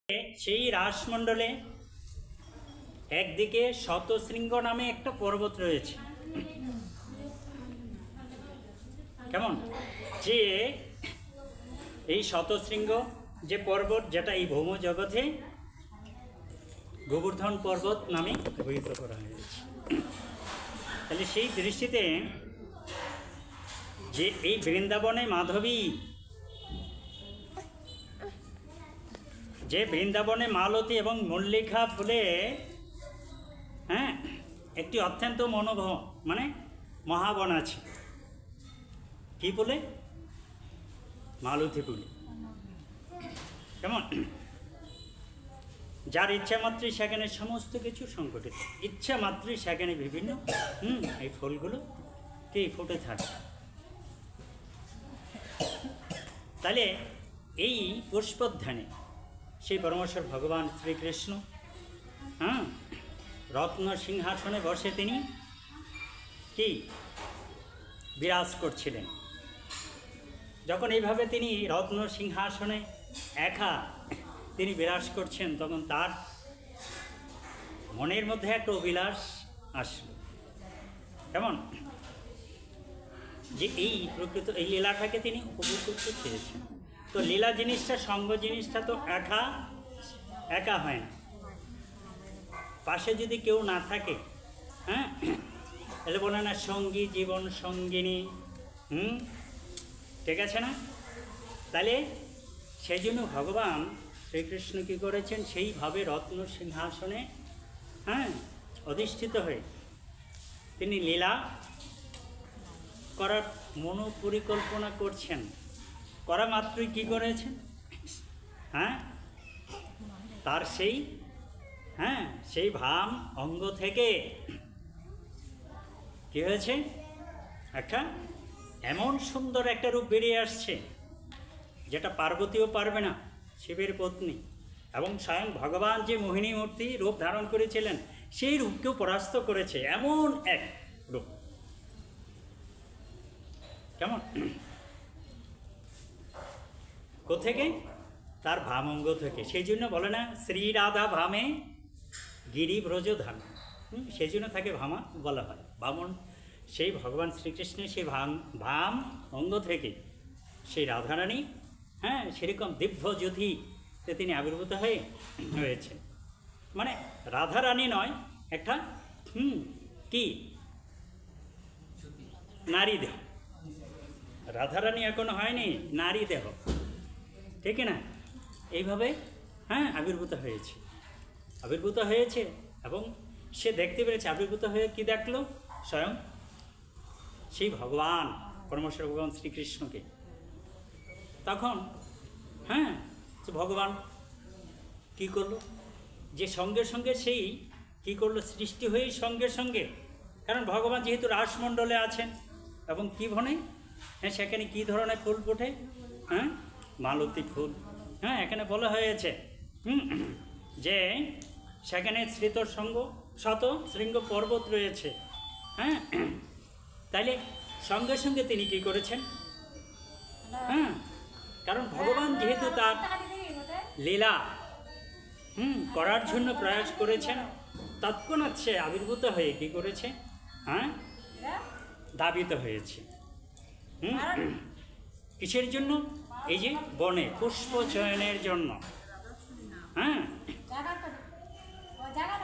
সেই রাসমণ্ডলে একদিকে শতশৃঙ্গ নামে একটা পর্বত রয়েছে। কেমন যে এই শতশৃঙ্গ যে পর্বত, যেটা এই ভৌম জগতে গোবর্ধন পর্বত নামে অভিহিত করা হয়েছে। তাহলে সেই দৃষ্টিতে যে এই বৃন্দাবনে মাধবী, যে বৃন্দাবনে মালতী এবং মল্লিকা ফুলে একটি অত্যন্ত মানে মহাবন আছে। কি ফুলে? মালতী ফুলে। কেমন? যার ইচ্ছা মাত্রই সেখানে সমস্ত কিছু সংগঠিত, ইচ্ছা মাত্রই সেখানে বিভিন্ন এই ফুলগুলো কি ফুটে থাকে। তাহলে এই পুষ্পোদ্যানে সেই পরমেশ্বর ভগবান শ্রীকৃষ্ণ রত্ন সিংহাসনে বসে তিনি কি বিরাজ করছিলেন। যখন এইভাবে তিনি রত্ন সিংহাসনে একা তিনি বিরাজ করছেন, তখন তার মনের মধ্যে একটা অভিলাষ আসলো। কেমন? যে এই প্রকৃত এই লীলাটাকে তিনি উপভোগ করতে চেয়েছেন। তো লীলা জিনিসটা, সঙ্গ জিনিসটা তো একা হয় না। পাশে যদি কেউ না থাকে, তাহলে বলে না সঙ্গী জীবন সঙ্গিনী, ঠিক আছে না? তাহলে সেই জন্য ভগবান শ্রীকৃষ্ণ কী করেছেন, সেইভাবে রত্ন সিংহাসনে অধিষ্ঠিত হয়ে তিনি লীলা করার মনোপরিকল্পনা করছেন। করা মাত্রই কী করেছেন? তার সেই ভাম অঙ্গ থেকে কী হয়েছে? একটা এমন সুন্দর একটা রূপ বেরিয়ে আসছে, যেটা পার্বতীও পারবে না, শিবের পত্নী। এবং স্বয়ং ভগবান যে মোহিনী মূর্তি রূপ ধারণ করেছিলেন, সেই রূপকেও পরাস্ত করেছে এমন এক রূপ। কেমন? কোথেকে? তার ভামঙ্গ থেকে। সেই জন্য বলে না শ্রীরাধা ভামে গিরিব্রজ ধাম, সেই জন্য তাকে ভামা বলা হয়। বামন সেই ভগবান শ্রীকৃষ্ণের সেই ভাম অঙ্গ থেকে সেই রাধারানী সেরকম দিব্য জ্যোতিতে তিনি আবির্ভূত হয়েছে। মানে রাধারানী নয়, একটা কি নারী দেহ। রাধারানী এখনো হয়নি, নারী দেহ, ঠিক না? এইভাবে আবির্ভূত হয়েছে এবং সে দেখতে পেরেছে। আবির্ভূত হয়ে কি দেখলো? স্বয়ং সেই ভগবান পরমেশ্বর ভগবান শ্রীকৃষ্ণকে। তখন ভগবান কি করলো? যে সঙ্গে সঙ্গে সেই কি করলো? সৃষ্টি হয়েই সঙ্গে সঙ্গে, কারণ ভগবান যেহেতু রাসমণ্ডলে আছেন এবং কি বনে সেখানে কি ধরনের ফুল ফোটে? মালতী ফুল। এখানে বলা হয়েছে যে সেখানে শত শৃঙ্গ পর্বত রয়েছে। তাইলে সঙ্গে সঙ্গে তিনি কি করেছেন? কারণ ভগবান যেহেতু তার লীলা করার জন্য প্রয়াস করেছেন, তৎক্ষণাৎ সে আবির্ভূত হয়ে কি করেছে? ধাবিত হয়েছে। কিসের জন্য? এই যে বনে পুষ্প চয়নের জন্য।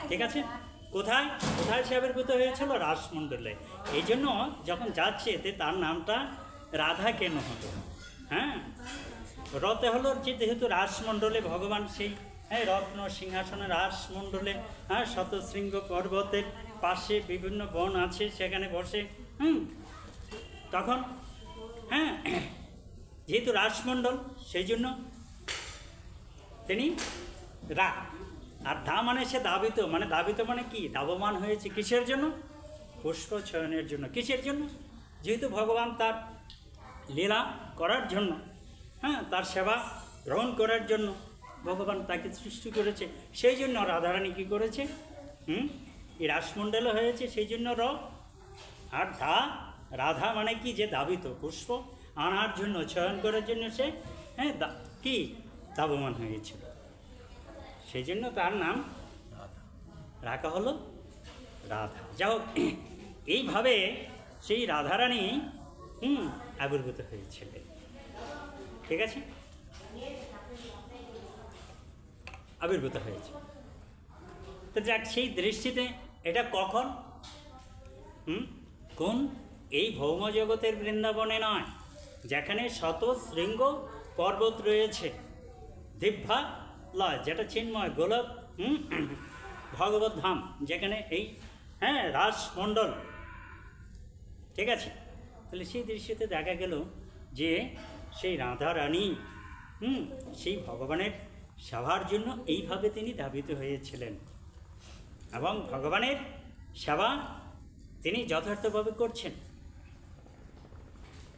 ঠিক আছে? কোথায় সে আবির্ভূত হয়েছিল? রাসমণ্ডলে। এই জন্য যখন যাচ্ছে এতে তার নামটা রাধা কেন হলো? রতে হলো যেহেতু রাসমণ্ডলে ভগবান সেই রত্ন সিংহাসনে রাসমণ্ডলে শতশৃঙ্গ পর্বতের পাশে বিভিন্ন বন আছে, সেখানে বসে তখন যেহেতু রাসমণ্ডল, সেই জন্য তিনি আর ধা মানে সে ধাবিত, মানে কি? ধাবমান হয়েছে কিসের জন্য? পুষ্প চয়নের জন্য। কিসের জন্য? যেহেতু ভগবান তার লীলা করার জন্য, তার সেবা গ্রহণ করার জন্য ভগবান তাকে সৃষ্টি করেছে। সেই জন্য রাধারানী কী করেছে? এই রাসমণ্ডলে হয়েছে, সেই জন্য আর রাধা মানে কি? যে ধাবিত, পুষ্প আনার জন্য, চয়ন করার জন্য সে কি ধাবমান হয়েছিল। সেই জন্য তার নাম রাখা হলো রাধা। যা হোক, এইভাবে সেই রাধারানী আবির্ভূত হয়েছিলেন। ঠিক আছে, আবির্ভূত হয়েছে। তো যাক, সেই দৃষ্টিতে এটা কখন কোন এই ভৌম জগতের বৃন্দাবনে নয়, যেখানে শত শৃঙ্গ পর্বত রয়েছে, দিব্যা লয়, যেটা চিন্ময় গোলক ভগবত ধাম, যেখানে এই রাসমণ্ডল। ঠিক আছে, তাহলে সেই দৃশ্যতে দেখা গেল যে সেই রাধা রানী সেই ভগবানের সেবার জন্য এইভাবে তিনি ধাবিত হয়েছিলেন, এবং ভগবানের সেবা তিনি যথার্থভাবে করছেন।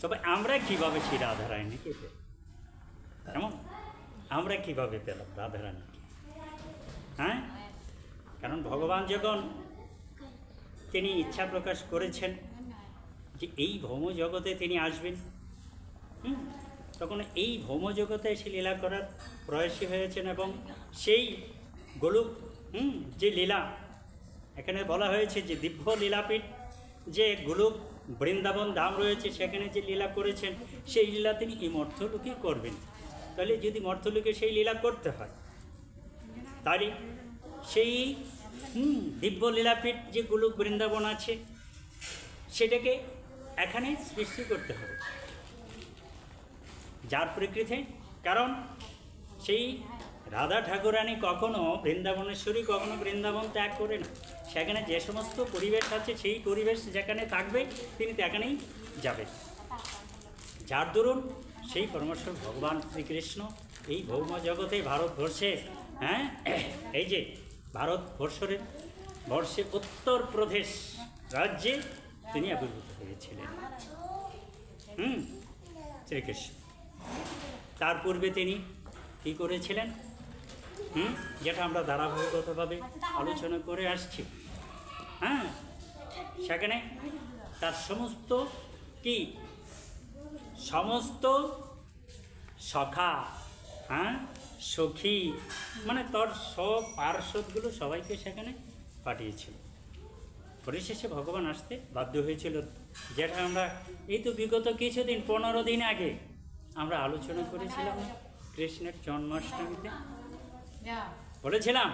তবে আমরা কীভাবে সেই রাধারানীকে পেলাম? কেমন আমরা কীভাবে পেলাম রাধারানীকে? হ্যাঁ, কারণ ভগবান যখন তিনি ইচ্ছা প্রকাশ করেছেন যে এই ভৌম জগতে তিনি আসবেন, তখন এই ভৌম জগতে এসে লীলা করার প্রয়াসী হয়েছেন। এবং সেই গোলক যে লীলা এখানে বলা হয়েছে, যে দিব্য লীলাপীঠ, যে গোলক বৃন্দাবন ধাম রয়েছে, সেখানে যে লীলা করেছেন, সেই লীলা তিনি এই মর্ত্যলোকে করবেন। তাহলে যদি মর্ত্যলোকে সেই লীলা করতে হয়, তারই সেই দিব্য লীলাপীঠ যে গোলক বৃন্দাবন আছে, সেটাকে এখানে সৃষ্টি করতে হবে যার প্রকৃতি। কারণ সেই রাধা ঠাকুরানী কখনো বৃন্দাবনেশ্বরী কখনো বৃন্দাবন ত্যাগ করে না। সেখানে যে সমস্ত পরিবেশ আছে, সেই পরিবেশ যেখানে থাকবে তিনি সেখানেই যাবেন। যার দরুন সেই পরমেশ্বর ভগবান শ্রীকৃষ্ণ এই ভৌম জগতে ভারতবর্ষে, এই যে বর্ষে উত্তরপ্রদেশ রাজ্যে তিনি আবির্ভূত হয়েছিলেন শ্রীকৃষ্ণ। তার পূর্বে তিনি কী করেছিলেন, যেটা আমরা ধারাবাহিকভাবে আলোচনা করে আসছি। সেখানে তার সমস্ত সখা, সখী, মানে তার সব পার্শ্বদগুলো সবাইকে সেখানে পাঠিয়েছিল। পরিশেষে ভগবান আসতে বাধ্য হয়েছিল, যেটা আমরা এই তো বিগত কিছুদিন 15 দিন আগে আমরা আলোচনা করেছিলাম কৃষ্ণের জন্মাষ্টমীতে, বলেছিলাম।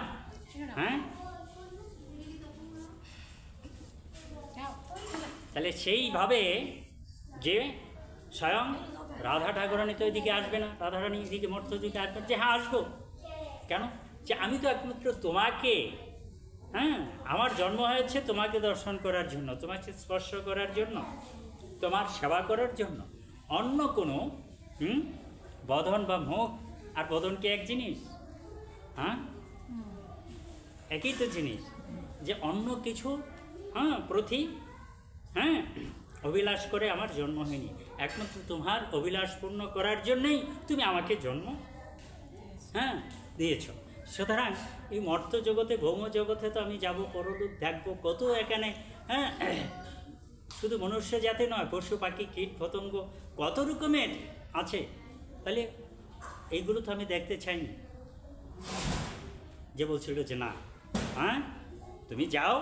তাহলে সেইভাবে যে স্বয়ং রাধা ঠাকুরানী তো এদিকে আসবে না, রাধারানী এদিকে মর্ত্যদিকে আসবে, যে আসবো কেন, যে আমি তো একমাত্র তোমাকে, আমার জন্ম হয়েছে তোমাকে দর্শন করার জন্য, তোমাকে স্পর্শ করার জন্য, তোমার সেবা করার জন্য। অন্য কোনো বদন বা মুখ আর বদন কি এক জিনিস? একই তো জিনিস, যে অন্য কিছু প্রতি অভিলাষ করে আমার জন্ম হয়নি, একমাত্র তোমার অভিলাষ পূর্ণ করার জন্যই তুমি আমাকে জন্ম দিয়েছ। সুতরাং এই মর্ত্য জগতে, ভৌম জগতে তো আমি যাব, পরলোক দেখবো, কত এখানে শুধু মনুষ্য জাতি নয়, পশু পাখি কীট পতঙ্গ কত রকমের আছে। তাহলে এইগুলো তো আমি দেখতে চাইনি। যে বলছিল যে না, তুমি যাও,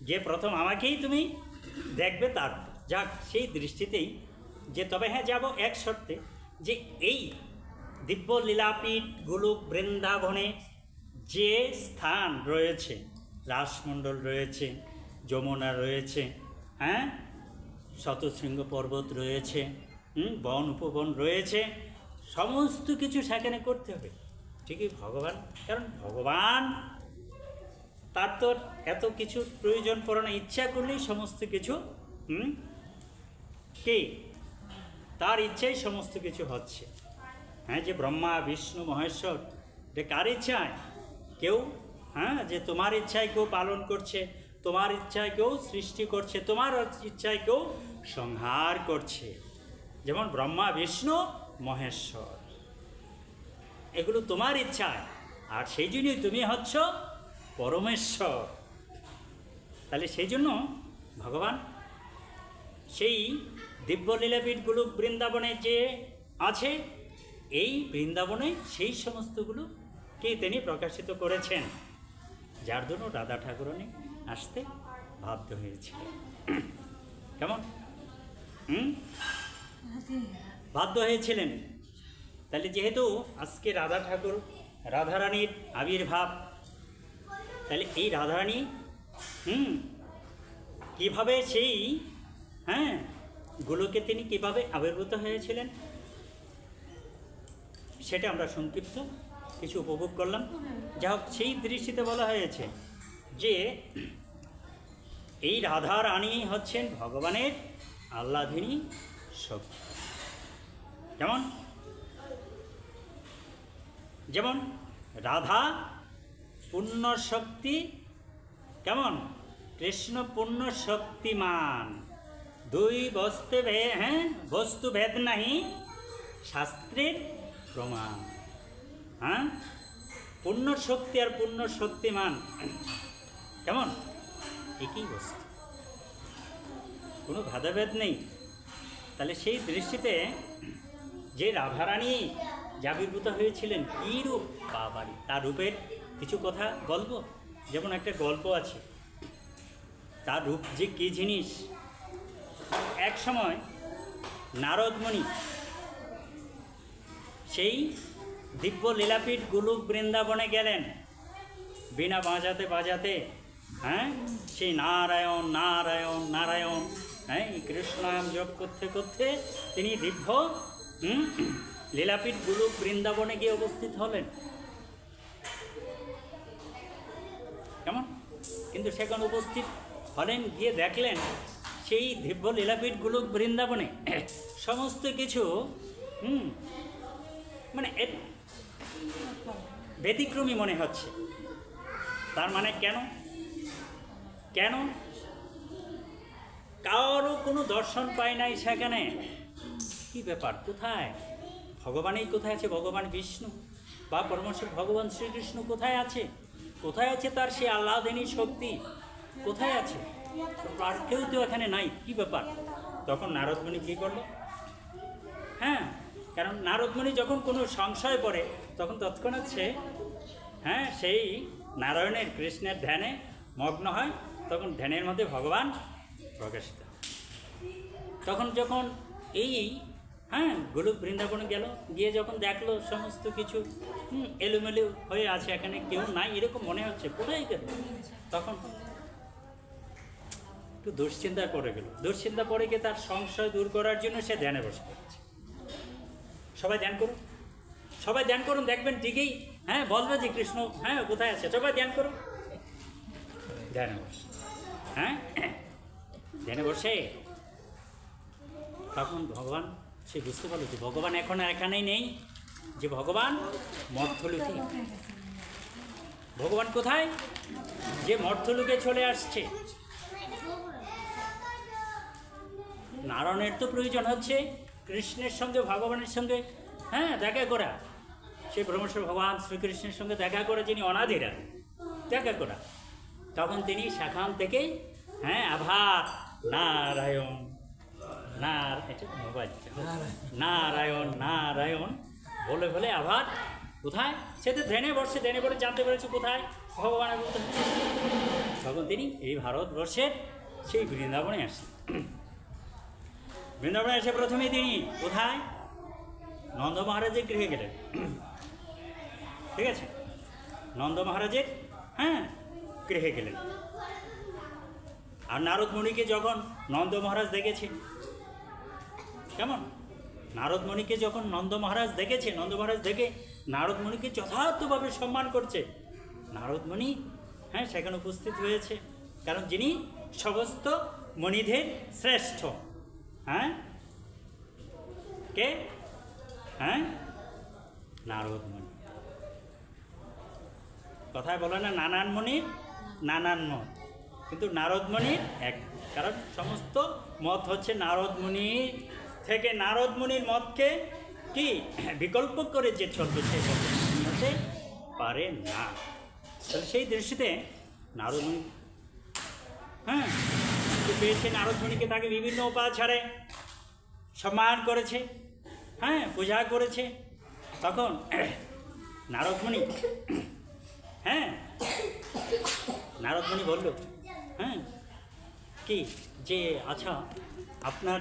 যে প্রথম আমাকেই তুমি দেখবে। তার যাক, সেই দৃষ্টিতেই যে তবে যাব এক শর্তে, যে এই দিব্য লীলাপীঠ গোলক বৃন্দাবনে যে স্থান রয়েছে, রাসমণ্ডল রয়েছে, যমুনা রয়েছে, শতশৃঙ্গ পর্বত রয়েছে, বন উপবন রয়েছে, সমস্ত কিছু সেখানে করতে হবে। ঠিকই ভগবান, কারণ ভগবান তার তো এত কিছু প্রয়োজন পড়ে না, ইচ্ছা করলেই সমস্ত কিছু তার ইচ্ছাই সমস্ত কিছু হচ্ছে। যে ব্রহ্মা বিষ্ণু মহেশ্বর, যে কার ইচ্ছায়? কেউ যে তোমার ইচ্ছায় কেউ পালন করছে, তোমার ইচ্ছায় কেউ সৃষ্টি করছে, তোমার ইচ্ছায় কেউ সংহার করছে। যেমন ব্রহ্মা বিষ্ণু মহেশ্বর, এগুলো তোমার ইচ্ছায়, আর সেই জন্যই তুমি হচ্ছ পরমেশ্বর। তাহলে সেই জন্য ভগবান সেই দিব্য লীলাপীঠগুলো বৃন্দাবনে যে আছে, এই বৃন্দাবনে সেই সমস্তগুলো কি তিনি প্রকাশিত করেছেন, যার জন্য রাধা ঠাকুরানী আসতে বাধ্য হয়েছিলেন। কেমন বাধ্য হয়েছিলেন। তাহলে যেহেতু আজকে রাধা ঠাকুর রাধারানীর আবির্ভাব, তাহলে এই রাধারানী কীভাবে সেই গোলকে তিনি কীভাবে আবির্ভূত হয়েছিলেন সেটা আমরা সংক্ষিপ্ত কিছু উপভোগ করলাম। যা হোক, সেই দৃষ্টিতে বলা হয়েছে যে এই রাধারানী হচ্ছেন ভগবানের আহ্লাদিনী শক্তি। যেমন রাধা পূর্ণ শক্তি, কেমন কৃষ্ণ পূর্ণ শক্তিমান, দুই বস্তু ভেদ নাহি শাস্ত্রের প্রমাণ। পূর্ণ শক্তি আর পূর্ণ শক্তিমান কেমন একই বস্তু, কোনো ভেদাভেদ নেই। তাহলে সেই দৃষ্টিতে যে রাধারানী আবির্ভূত হয়েছিলেন কী রূপ, বাবারি, তার রূপের কিছু কথা বলবো। যেমন একটা গল্প আছে, তার রূপ যে কী জিনিস। এক সময় নারদমণি সেই দিব্য লীলাপীঠ গোলক বৃন্দাবনে গেলেন, বীণা বাজাতে বাজাতে সেই নারায়ণ নারায়ণ নারায়ণ কৃষ্ণাম জপ করতে করতে তিনি দিব্য লীলাপীঠ গোলক বৃন্দাবনে গিয়ে উপস্থিত হলেন। কেমন কিন্তু সেখানে উপস্থিত হলেন, গিয়ে দেখলেন সেই দিব্য লীলাপীঠ গোলক বৃন্দাবনে সমস্ত কিছু মানে ব্যতিক্রমী মনে হচ্ছে। তার মানে কেন কারও কোনো দর্শন পায় নাই সেখানে। কি ব্যাপার, কোথায় ভগবানই কোথায় আছে? ভগবান বিষ্ণু বা পরমেশ্বর ভগবান শ্রীকৃষ্ণ কোথায় আছে? কোথায় আছে তার সেই আহ্লাদিনী শক্তি? কোথায় আছে? আর কেউ তো এখানে নাই। কি ব্যাপার? তখন নারদমণি কী করলো? কারণ নারদমণি যখন কোনো সংশয় পড়ে তখন তৎক্ষণাৎ সে সেই নারায়ণের কৃষ্ণের ধ্যানে মগ্ন হয়। তখন ধ্যানের মধ্যে ভগবান প্রকাশিত। তখন যখন এই গোলক বৃন্দাবনে গেল, গিয়ে যখন দেখলো সমস্ত কিছু এলোমেলো হয়ে আছে, এখানে কেউ নাই এরকম মনে হচ্ছে, কোথায় গেল? তখন একটু দুশ্চিন্তা পড়ে গেল। দুশ্চিন্তা পড়ে গিয়ে তার সংশয় দূর করার জন্য সে ধ্যানে বসে পড়েছে। সবাই ধ্যান করুন, দেখবেন ঠিকই বলবে যে কৃষ্ণ কোথায় আছে। সবাই ধ্যান করুন, ধ্যানে বসে ধ্যানে বসে তখন ভগবান সে বুঝতে পারল যে ভগবান এখন আর এখানেই নেই, যে ভগবান মর্ত্যলোকে। ভগবান কোথায়? যে মর্ত্যলোকে চলে আসছে। নারায়ণের তো প্রয়োজন হচ্ছে কৃষ্ণের সঙ্গে ভগবানের সঙ্গে দেখা করা, সেই পরমেশ্বর ভগবান শ্রীকৃষ্ণের সঙ্গে দেখা করে, যিনি অনাদিরা, দেখা করা। তখন তিনি সেখান থেকে আবার নারায়ণ নারায়ণ নারায়ণ বলে বলে আবার কোথায়? সে তো ধ্যানে বসে জানতে পেরেছে কোথায় ভগবানের মতো। তখন তিনি এই ভারতবর্ষের সেই বৃন্দাবনে আসেন। বৃন্দাবনে এসে প্রথমেই তিনি কোথায়? নন্দ মহারাজের গৃহে গেলেন। ঠিক আছে, নন্দ মহারাজের গৃহে গেলেন। আর নারদমণিকে যখন নন্দ মহারাজ দেখেছেন, কেমন নারদমণিকে যখন নন্দ মহারাজ দেখে নারদমণিকে যথার্থভাবে সম্মান করছে। নারদমণি সেখানে উপস্থিত হয়েছে, কারণ যিনি সমস্ত মণিদের শ্রেষ্ঠ। কে? নারদমণি। কথায় বলে না নানান মণির নানান মত, কিন্তু নারদমণির এক। কারণ সমস্ত মত হচ্ছে নারদমণি থেকে। নারদমণির মতকে কি বিকল্প করে যে চলবে সেই হতে পারে না। তাহলে সেই দৃষ্টিতে নারদমণি পেয়েছে। নারদমণিকে তাকে বিভিন্ন উপাচারে সম্মান করেছে, পূজা করেছে। তখন নারদমণি, হ্যাঁ নারদমণি বলল, হ্যাঁ কি যে আচ্ছা আপনার